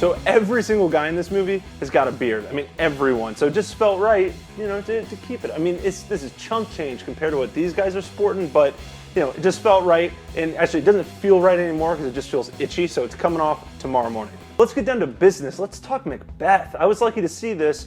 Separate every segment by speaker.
Speaker 1: So every single guy in this movie has got a beard. I mean, everyone. So it just felt right, you know, to keep it. I mean, this is chunk change compared to what these guys are sporting, but you know, it just felt right. And actually, it doesn't feel right anymore because it just feels itchy. So it's coming off tomorrow morning. Let's get down to business. Let's talk Macbeth. I was lucky to see this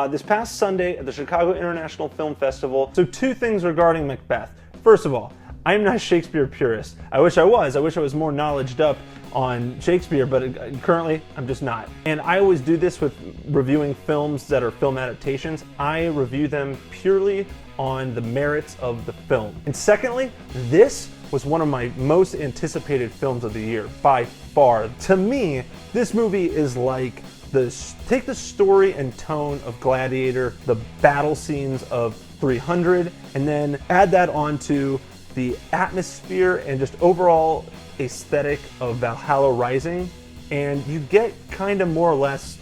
Speaker 1: this past Sunday at the Chicago International Film Festival. So 2 things regarding Macbeth. First of all, I'm not a Shakespeare purist. I wish I was. I wish I was more knowledged up on Shakespeare, but currently I'm just not. And I always do this with reviewing films that are film adaptations. I review them purely on the merits of the film. And secondly, this was one of my most anticipated films of the year, by far. To me, this movie is like take the story and tone of Gladiator, the battle scenes of 300, and then add that onto the atmosphere and just overall aesthetic of Valhalla Rising, and you get kind of more or less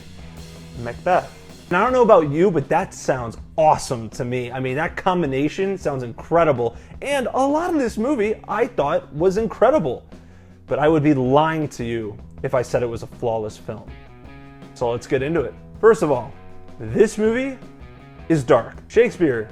Speaker 1: Macbeth. And I don't know about you, but that sounds awesome to me. I mean, that combination sounds incredible, and a lot of this movie I thought was incredible. But I would be lying to you if I said it was a flawless film. So let's get into it. First of all, this movie is dark. Shakespeare,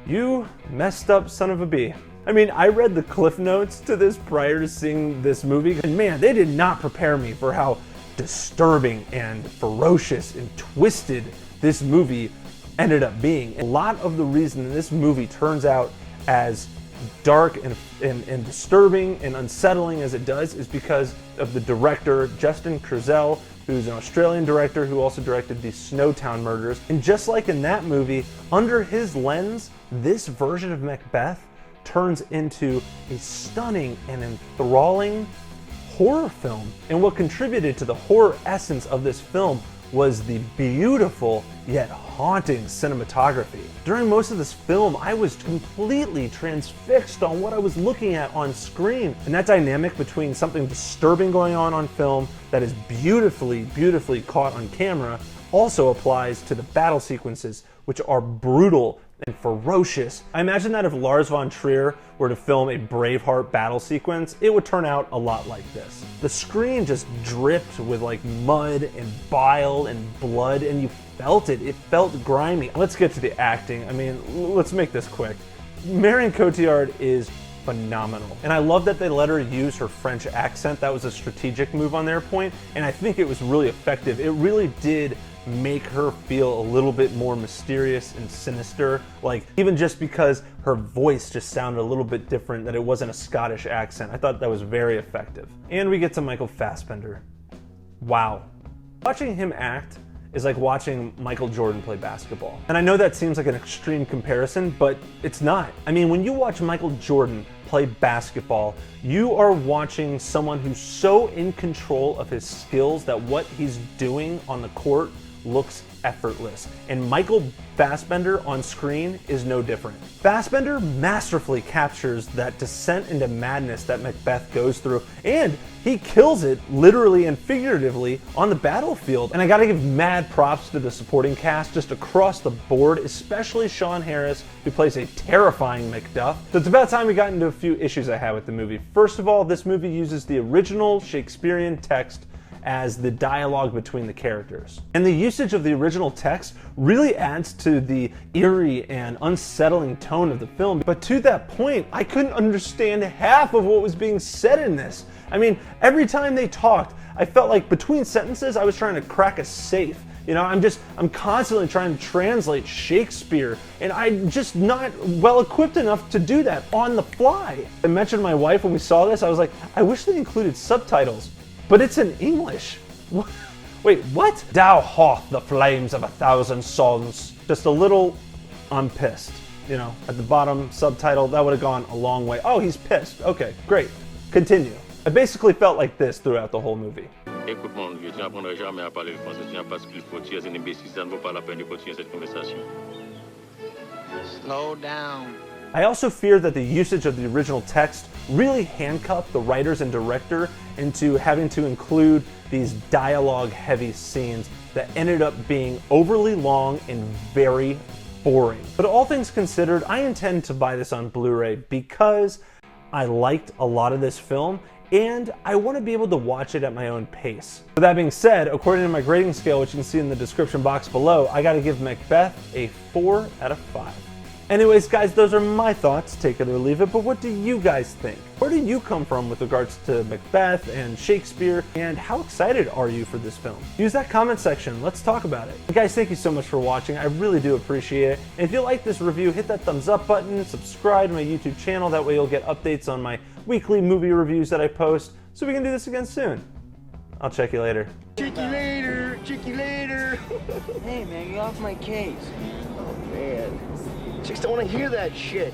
Speaker 1: you messed up son of a bee. I mean, I read the cliff notes to this prior to seeing this movie, and man, they did not prepare me for how disturbing and ferocious and twisted this movie ended up being. A lot of the reason this movie turns out as dark and disturbing and unsettling as it does is because of the director, Justin Kurzel, who's an Australian director who also directed the Snowtown Murders. And just like in that movie, under his lens, this version of Macbeth turns into a stunning and enthralling horror film. And what contributed to the horror essence of this film was the beautiful yet haunting cinematography. During most of this film, I was completely transfixed on what I was looking at on screen. And that dynamic between something disturbing going on film that is beautifully, beautifully caught on camera also applies to the battle sequences, which are brutal and ferocious. I imagine that if Lars von Trier were to film a Braveheart battle sequence, it would turn out a lot like this. The screen just dripped with like mud and bile and blood, and you felt it. It felt grimy. Let's get to the acting. I mean, let's make this quick. Marion Cotillard is phenomenal. And I love that they let her use her French accent. That was a strategic move on their point, and I think it was really effective. It really did make her feel a little bit more mysterious and sinister, like even just because her voice just sounded a little bit different, that it wasn't a Scottish accent. I thought that was very effective. And we get to Michael Fassbender. Wow. Watching him act is like watching Michael Jordan play basketball. And I know that seems like an extreme comparison, but it's not. I mean, when you watch Michael Jordan play basketball, you are watching someone who's so in control of his skills that what he's doing on the court looks effortless. And Michael Fassbender on screen is no different. Fassbender masterfully captures that descent into madness that Macbeth goes through, and he kills it literally and figuratively on the battlefield. And I gotta give mad props to the supporting cast just across the board, especially Sean Harris, who plays a terrifying Macduff. So it's about time we got into a few issues I had with the movie. First of all, this movie uses the original Shakespearean text as the dialogue between the characters. And the usage of the original text really adds to the eerie and unsettling tone of the film. But to that point, I couldn't understand half of what was being said in this. I mean, every time they talked, I felt like between sentences, I was trying to crack a safe. You know, I'm constantly trying to translate Shakespeare, and I'm just not well equipped enough to do that on the fly. I mentioned to my wife when we saw this, I was like, I wish they included subtitles. But it's in English. Wait, what? Thou hoth the flames of 1,000 suns. Just a little, I'm pissed. You know, at the bottom subtitle, that would have gone a long way. Oh, he's pissed. Okay, great. Continue. I basically felt like this throughout the whole movie.
Speaker 2: Slow down.
Speaker 1: I also fear that the usage of the original text really handcuffed the writers and director into having to include these dialogue-heavy scenes that ended up being overly long and very boring. But all things considered, I intend to buy this on Blu-ray because I liked a lot of this film, and I want to be able to watch it at my own pace. With that being said, according to my grading scale, which you can see in the description box below, I got to give Macbeth a 4 out of 5. Anyways, guys, those are my thoughts, take it or leave it, but what do you guys think? Where do you come from with regards to Macbeth and Shakespeare, and how excited are you for this film? Use that comment section, let's talk about it. And guys, thank you so much for watching, I really do appreciate it. And if you like this review, hit that thumbs up button, subscribe to my YouTube channel, that way you'll get updates on my weekly movie reviews that I post, so we can do this again soon. I'll check you later.
Speaker 3: Check you later, check you later.
Speaker 2: Hey, man, get off my case.
Speaker 3: Oh, man. Chicks don't want to hear that shit.